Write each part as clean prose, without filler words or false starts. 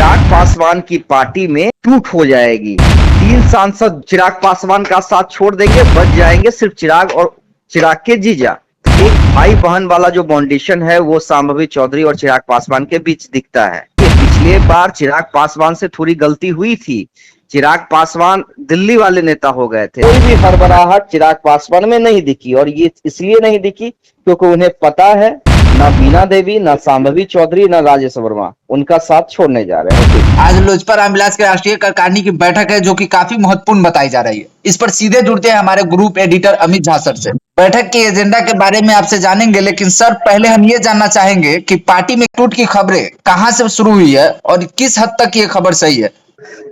चिराग पासवान की पार्टी में टूट हो जाएगी। 3 सांसद चिराग पासवान का साथ छोड़ देंगे, बच जाएंगे सिर्फ चिराग और चिराग के जीजा। एक भाई बहन वाला जो बाउंडेशन है वो शांभवी चौधरी और चिराग पासवान के बीच दिखता है। पिछले बार चिराग पासवान से थोड़ी गलती हुई थी, चिराग पासवान दिल्ली वाले नेता हो गए थे। कोई भी हड़बड़ाहट चिराग पासवान में नहीं दिखी, और ये इसलिए नहीं दिखी क्योंकि उन्हें पता है ना बीना देवी, ना शांभवी चौधरी, ना राजेश वर्मा उनका साथ छोड़ने जा रहे हैं। आज लोजपा रामविलास के राष्ट्रीय कार्यकारिणी की बैठक है जो कि काफी महत्वपूर्ण बताई जा रही है। इस पर सीधे जुड़ते हैं हमारे group editor Amit Jha sir से। बैठक के एजेंडा के बारे में आपसे जानेंगे, लेकिन सर पहले हम ये जानना चाहेंगे कि पार्टी में टूट की खबरें कहां से शुरू हुई है और किस हद तक ये खबर सही है।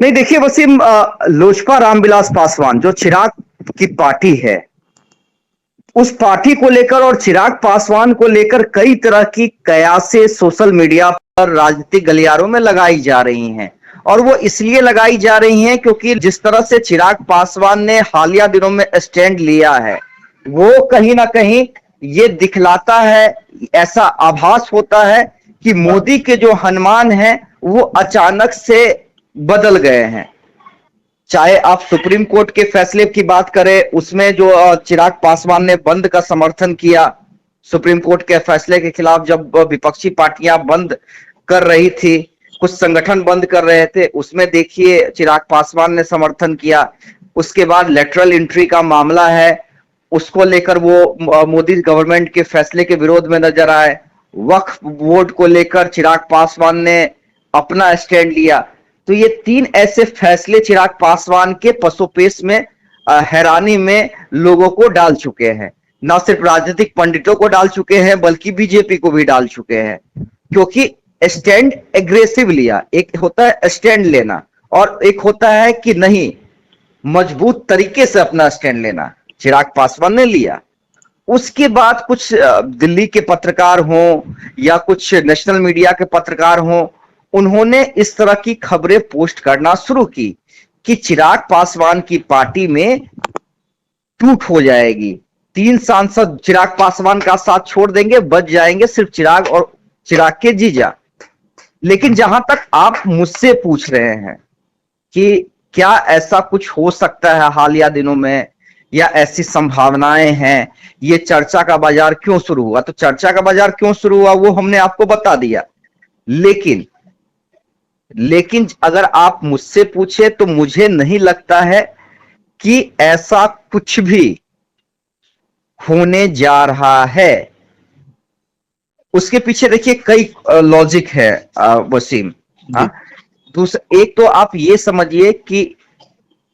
नहीं देखिए वसीम, लोजपा रामविलास पासवान जो चिराग की पार्टी है, उस पार्टी को लेकर और चिराग पासवान को लेकर कई तरह की कयासें सोशल मीडिया पर राजनीतिक गलियारों में लगाई जा रही हैं। और वो इसलिए लगाई जा रही हैं क्योंकि जिस तरह से चिराग पासवान ने हालिया दिनों में स्टैंड लिया है, वो कहीं ना कहीं ये दिखलाता है, ऐसा आभास होता है कि मोदी के जो हनुमान हैं वो अचानक से बदल गए हैं। चाहे आप सुप्रीम कोर्ट के फैसले की बात करें, उसमें जो चिराग पासवान ने बंद का समर्थन किया, सुप्रीम कोर्ट के फैसले के खिलाफ जब विपक्षी पार्टियां बंद कर रही थी, कुछ संगठन बंद कर रहे थे, उसमें देखिए चिराग पासवान ने समर्थन किया। उसके बाद लेटरल एंट्री का मामला है, उसको लेकर वो मोदी गवर्नमेंट के फैसले के विरोध में नजर आए। वक्फ बोर्ड को लेकर चिराग पासवान ने अपना स्टैंड लिया। तो ये 3 ऐसे फैसले चिराग पासवान के पसोपेश में हैरानी में लोगों को डाल चुके हैं। न सिर्फ राजनीतिक पंडितों को डाल चुके हैं बल्कि बीजेपी को भी डाल चुके हैं, क्योंकि स्टैंड एग्रेसिव लिया। एक होता है स्टैंड लेना और एक होता है कि नहीं, मजबूत तरीके से अपना स्टैंड लेना। चिराग पासवान ने लिया। उसके बाद कुछ दिल्ली के पत्रकार हों या कुछ नेशनल मीडिया के पत्रकार हों, उन्होंने इस तरह की खबरें पोस्ट करना शुरू की कि चिराग पासवान की पार्टी में टूट हो जाएगी। 3 सांसद चिराग पासवान का साथ छोड़ देंगे, बच जाएंगे सिर्फ चिराग और चिराग के जीजा। लेकिन जहां तक आप मुझसे पूछ रहे हैं कि क्या ऐसा कुछ हो सकता है हालिया दिनों में या ऐसी संभावनाएं हैं, ये चर्चा का बाजार क्यों शुरू हुआ, तो चर्चा का बाजार क्यों शुरू हुआ वो हमने आपको बता दिया। लेकिन अगर आप मुझसे पूछे तो मुझे नहीं लगता है कि ऐसा कुछ भी होने जा रहा है। उसके पीछे देखिए कई लॉजिक है वसीम। दूसरा, एक तो आप ये समझिए कि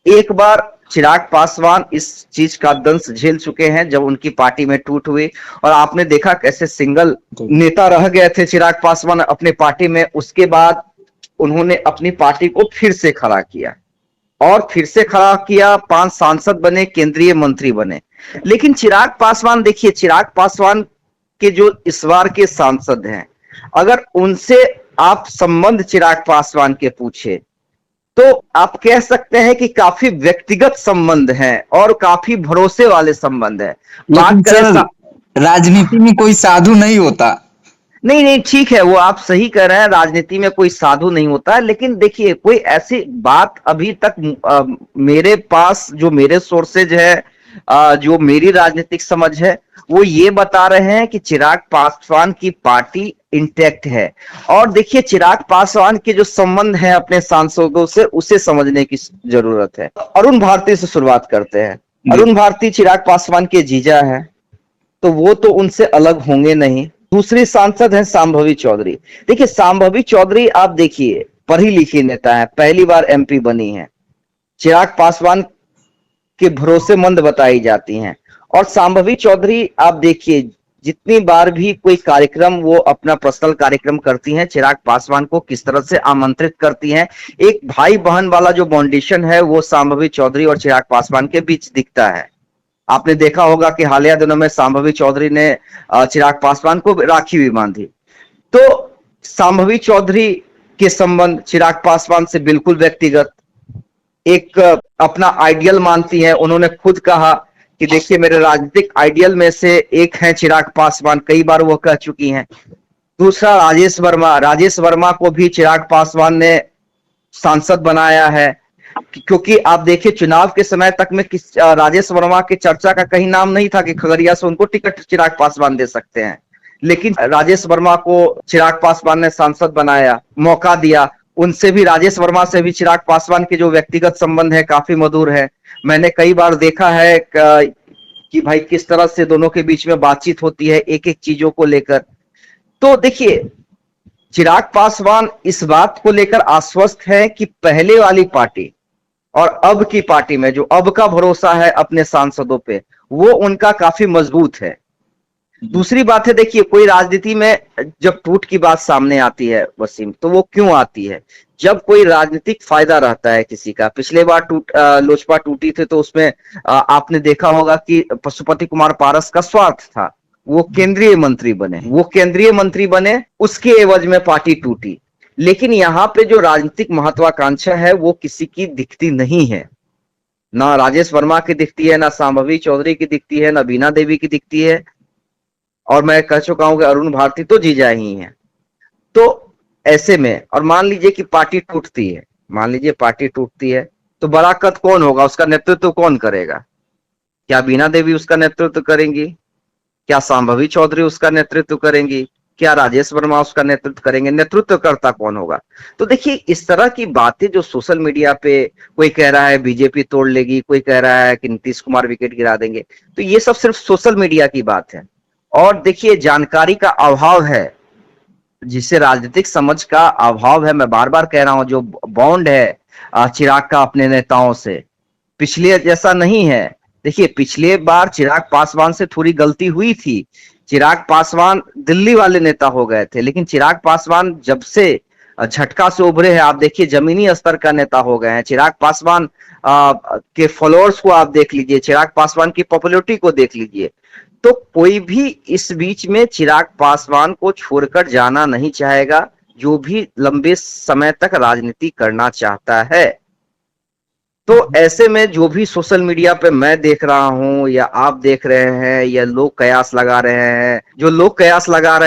एक बार चिराग पासवान इस चीज का दंश झेल चुके हैं जब उनकी पार्टी में टूट हुई, और आपने देखा कैसे सिंगल नेता रह गए थे चिराग पासवान अपने पार्टी में। उसके बाद उन्होंने अपनी पार्टी को फिर से खड़ा किया और फिर से खड़ा किया, 5 सांसद बने, केंद्रीय मंत्री बने। लेकिन चिराग पासवान, देखिए चिराग पासवान के जो इस बार के सांसद हैं, अगर उनसे आप संबंध चिराग पासवान के पूछे तो आप कह सकते हैं कि काफी व्यक्तिगत संबंध हैं और काफी भरोसे वाले संबंध है। बात करें, राजनीति में कोई साधु नहीं होता। नहीं, ठीक है, वो आप सही कह रहे हैं, राजनीति में कोई साधु नहीं होता है। लेकिन देखिए कोई ऐसी बात अभी तक मेरे पास जो मेरे सोर्सेज है, जो मेरी राजनीतिक समझ है, वो ये बता रहे हैं कि चिराग पासवान की पार्टी इंटैक्ट है। और देखिए चिराग पासवान के जो संबंध है अपने सांसदों से, उसे समझने की जरूरत है। अरुण भारती से शुरुआत करते हैं। अरुण भारती चिराग पासवान के जीजा है, तो वो तो उनसे अलग होंगे नहीं। दूसरी सांसद है शांभवी चौधरी। देखिए शांभवी चौधरी, आप देखिए पढ़ी लिखी नेता है, पहली बार एमपी बनी है, चिराग पासवान के भरोसेमंद बताई जाती हैं। और शांभवी चौधरी आप देखिए जितनी बार भी कोई कार्यक्रम, वो अपना पर्सनल कार्यक्रम करती हैं, चिराग पासवान को किस तरह से आमंत्रित करती हैं। एक भाई बहन वाला जो बाउंडेशन है वो शांभवी चौधरी और चिराग पासवान के बीच दिखता है। आपने देखा होगा कि हालिया दिनों में शांभवी चौधरी ने चिराग पासवान को राखी भी बांधी। तो शांभवी चौधरी के संबंध चिराग पासवान से बिल्कुल व्यक्तिगत, एक अपना आइडियल मानती है। उन्होंने खुद कहा कि देखिए मेरे राजनीतिक आइडियल में से एक है चिराग पासवान, कई बार वो कह चुकी हैं। दूसरा राजेश वर्मा को भी चिराग पासवान ने सांसद बनाया है, क्योंकि आप देखिए चुनाव के समय तक में राजेश वर्मा की चर्चा का कहीं नाम नहीं था कि खगड़िया से उनको टिकट चिराग पासवान दे सकते हैं, लेकिन राजेश वर्मा को चिराग पासवान ने सांसद बनाया, मौका दिया। उनसे भी, राजेश वर्मा से भी चिराग पासवान के जो व्यक्तिगत संबंध है काफी मधुर है। मैंने कई बार देखा है कि भाई किस तरह से दोनों के बीच में बातचीत होती है एक एक चीजों को लेकर। तो देखिए, चिराग पासवान इस बात को लेकर आश्वस्त है कि पहले वाली पार्टी और अब की पार्टी में जो अब का भरोसा है अपने सांसदों पे, वो उनका काफी मजबूत है। दूसरी बात है, देखिए कोई राजनीति में जब टूट की बात सामने आती है वसीम, तो वो क्यों आती है? जब कोई राजनीतिक फायदा रहता है किसी का। पिछले बार लोजपा टूटी थी तो उसमें आपने देखा होगा कि पशुपति कुमार पारस का स्वार्थ था, वो केंद्रीय मंत्री बने, उसके एवज में पार्टी टूटी। लेकिन यहाँ पे जो राजनीतिक महत्वाकांक्षा है वो किसी की दिखती नहीं है, ना राजेश वर्मा की दिखती है, ना सांभवी चौधरी की दिखती है, ना बीना देवी की दिखती है, और मैं कह चुका हूं कि अरुण भारती तो जीजा ही हैं। तो ऐसे में, और मान लीजिए कि पार्टी टूटती है, तो बड़ा कद कौन होगा, उसका नेतृत्व कौन करेगा? क्या बीना देवी उसका नेतृत्व करेंगी? क्या सांभवी चौधरी उसका नेतृत्व करेंगी? क्या राजेश वर्मा उसका नेतृत्व करेंगे? नेतृत्वकर्ता कौन होगा? तो देखिए, इस तरह की बातें जो सोशल मीडिया पे, कोई कह रहा है बीजेपी तोड़ लेगी, कोई कह रहा है कि नीतीश कुमार विकेट गिरा देंगे, तो ये सब सिर्फ सोशल मीडिया की बात है। और देखिए, जानकारी का अभाव है, जिसे राजनीतिक समझ का अभाव है। मैं बार बार कह रहा हूं, जो बॉन्ड है चिराग का अपने नेताओं से, पिछले जैसा नहीं है। देखिए, पिछले बार चिराग पासवान से थोड़ी गलती हुई थी। चिराग पासवान दिल्ली वाले नेता हो गए थे, लेकिन चिराग पासवान जब से झटका से उभरे हैं, आप देखिए जमीनी स्तर का नेता हो गए हैं। चिराग पासवान के फॉलोअर्स को आप देख लीजिए, चिराग पासवान की पॉपुलैरिटी को देख लीजिए। तो कोई भी इस बीच में चिराग पासवान को छोड़कर जाना नहीं चाहेगा, जो भी लंबे समय तक राजनीति करना चाहता है। तो ऐसे में जो भी सोशल मीडिया पे मैं देख रहा हूं, या आप देख रहे हैं, या लोग कयास लगा रहे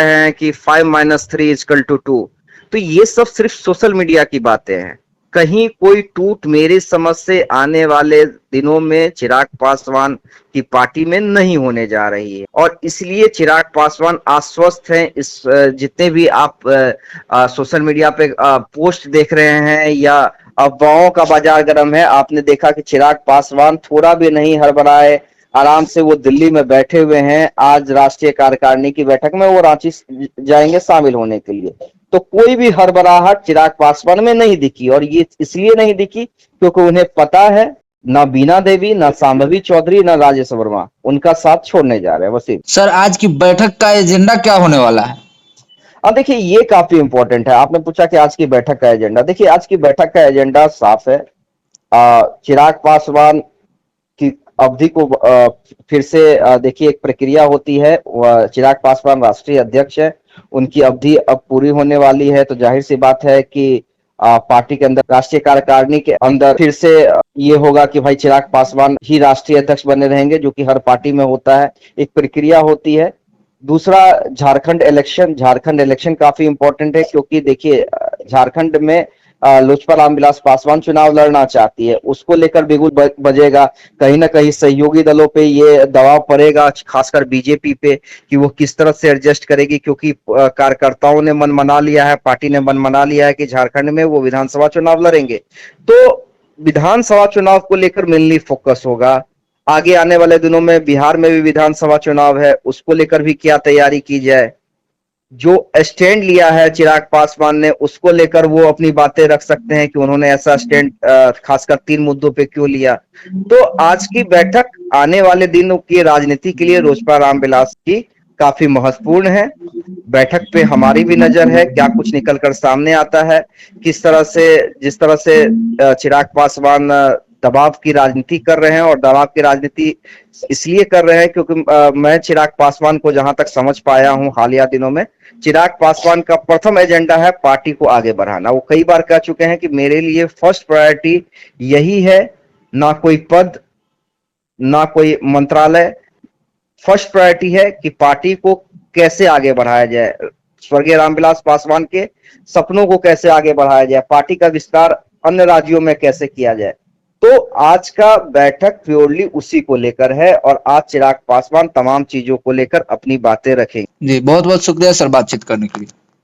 हैं, कि 5-3 = 2, तो ये सब सिर्फ सोशल मीडिया की बातें हैं। कहीं कोई टूट मेरे समझ से आने वाले दिनों में चिराग पासवान की पार्टी में नहीं होने जा रही है, और इसलिए चिराग पासवान आश्वस्त हैं। इस जितने भी आप सोशल मीडिया पे पोस्ट देख रहे हैं, या अफवाहों का बाजार गर्म है, आपने देखा कि चिराग पासवान थोड़ा भी नहीं हड़बड़ाए, आराम से वो दिल्ली में बैठे हुए हैं। आज राष्ट्रीय कार्यकारिणी की बैठक में वो रांची जाएंगे शामिल होने के लिए। तो कोई भी हड़बड़ाहट चिराग पासवान में नहीं दिखी, और ये इसलिए नहीं दिखी क्योंकि उन्हें पता है, ना बीना देवी, ना सांभवी चौधरी, ना राजेश वर्मा उनका साथ छोड़ने जा रहे हैं। वसीम सर, आज की बैठक का एजेंडा क्या होने वाला है? अब देखिए, ये काफी इंपॉर्टेंट है। आपने पूछा कि आज की बैठक का एजेंडा। देखिए, आज की बैठक का एजेंडा साफ है। चिराग पासवान की अवधि को फिर से देखिए, एक प्रक्रिया होती है। चिराग पासवान राष्ट्रीय अध्यक्ष है, उनकी अवधि अब पूरी होने वाली है, तो जाहिर सी बात है कि पार्टी के अंदर, राष्ट्रीय कार्यकारिणी के अंदर फिर से ये होगा कि भाई चिराग पासवान ही राष्ट्रीय अध्यक्ष बने रहेंगे, जो कि हर पार्टी में होता है, एक प्रक्रिया होती है। दूसरा, झारखंड इलेक्शन काफी इंपॉर्टेंट है, क्योंकि देखिए झारखंड में लोजपा रामविलास पासवान चुनाव लड़ना चाहती है, उसको लेकर बिगुल बजेगा। कहीं ना कहीं सहयोगी दलों पे ये दबाव पड़ेगा, खासकर बीजेपी पे, कि वो किस तरह से एडजस्ट करेगी, क्योंकि कार्यकर्ताओं ने मन मना लिया है, पार्टी ने मन मना लिया है कि झारखंड में वो विधानसभा चुनाव लड़ेंगे। तो विधानसभा चुनाव को लेकर मेनली फोकस होगा। आगे आने वाले दिनों में बिहार में भी विधानसभा चुनाव है, उसको लेकर भी क्या तैयारी की जाए। जो स्टैंड लिया है चिराग पासवान ने, उसको लेकर वो अपनी बातें रख सकते हैं कि उन्होंने ऐसा स्टैंड खासकर 3 मुद्दों पे क्यों लिया। तो आज की बैठक आने वाले दिनों की राजनीति के लिए लोजपा रामविलास की काफी महत्वपूर्ण है। बैठक पे हमारी भी नजर है, क्या कुछ निकल कर सामने आता है, किस तरह से, जिस तरह से चिराग पासवान दबाव की राजनीति कर रहे हैं, और दबाव की राजनीति इसलिए कर रहे हैं क्योंकि मैं चिराग पासवान को जहां तक समझ पाया हूं हालिया दिनों में, चिराग पासवान का प्रथम एजेंडा है पार्टी को आगे बढ़ाना। वो कई बार कह चुके हैं कि मेरे लिए फर्स्ट प्रायोरिटी यही है, ना कोई पद, ना कोई मंत्रालय। फर्स्ट प्रायोरिटी है कि पार्टी को कैसे आगे बढ़ाया जाए। स्वर्गीय रामविलास पासवान के सपनों को कैसे आगे बढ़ाया जाए, पार्टी का विस्तार अन्य राज्यों में कैसे किया जाए। तो आज का बैठक प्योरली उसी को लेकर है और आज चिराग पासवान तमाम चीजों को लेकर अपनी बातें रखेंगे। जी बहुत बहुत शुक्रिया सर बातचीत करने के लिए।